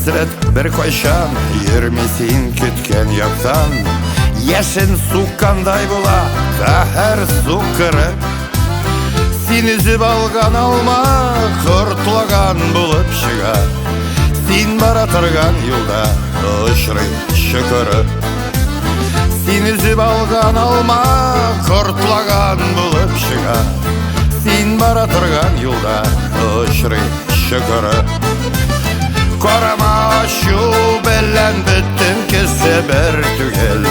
hasret bir koyşan, yirmisin kütken yoktan. Yeşin sukanday bula kahar su kırıp, sen üzüp algan alma kurtlagan bulup çıga. Sen baratırgan yolda ışrı şükürü. Sen üzüp algan alma kurtlagan bulup çıga. Sen baratırgan yolda ışrı şükürü. Korama şu bellen bittin kese bir tügel.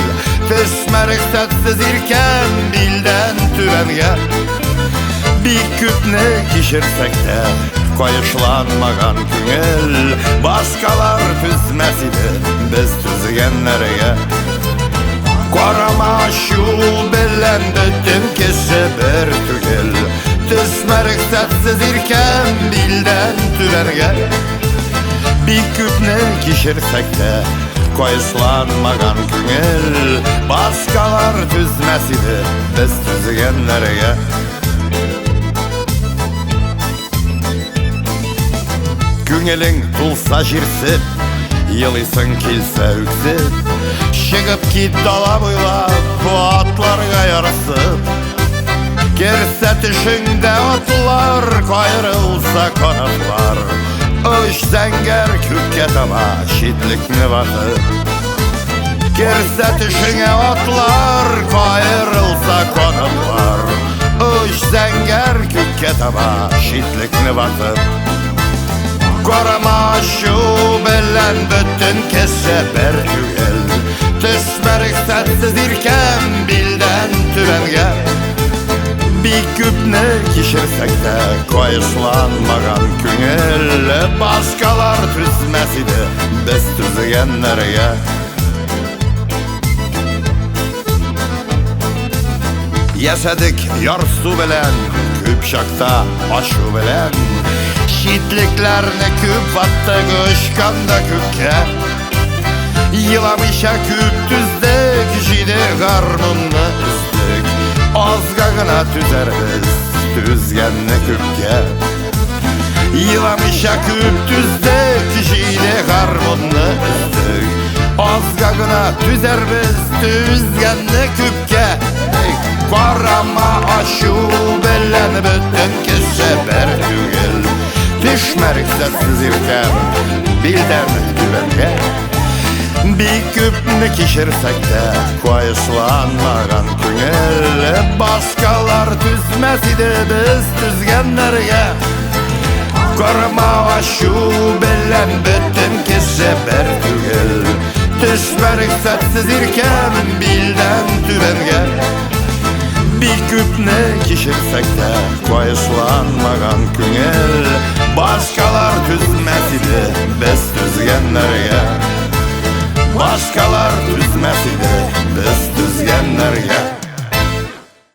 Düşmerik tatsız irken bilden tüvenge. Bir küpne kişirsek de koyuşlanmagan küngel. Başkalar tüzmesiydi biz tüzgenlerge. Korama şu bellen bittin kese bir tügel. Düşmerik tatsız irken bilden tüvenge. Bir küpne kişirsek de koyuşlanmagan küngel. Başkalar tüzmesiydi biz tüzgenlerge. Küngелin tulsa jirsi, yılysın kilse üksip. Çıkıp git dala boylap bu atlarga yarısıp. Gersетişinde otlar, koyurulsa konaklar. Üç zenger küpke tama şitlikni batıp. Gersетişine otlar, koyurulsa konaklar. Üç zenger küpke tama şitlikni batıp. Korama şu bellen bütün kesse bir tügel. Düşmerik tatsız irken bilden tüvenge. Bir küpne kişirsek de koyuşlanmagan küngel. Başkalar tüzmesiydi biz tüzgenlerge. Yesedik yarsu bilen, küp şakta aşu bilen. Şitliklerini küp vattı kışkanda küpke. Yılamışa küp tüzdük, jide garmınlı üzdük. Azgagına tüzerbiz tüzgenli küpke. Yılamışa küp tüzdük, jide garmınlı üzdük. Azgagına tüzerbiz tüzgenli küpke. Korama aşu bellen bütün kesse bir tügel. Düşmerik tatsız irken bilden tüvenge. Bir küpni kişirsek de koyuşlanmagan küngel. Başkalar tüzmesiydi biz tüzgenlerge. Korama şu bellen bütün kesse bir tügel. Düşmerik tatsız irken bilden tüvenge. Bir küpne kişirsek de koyuşlanmagan küngel. Başkalar tüzmesiydi biz tüzgenlerge. Başkalar tüzmesiydi biz tüzgenlerge.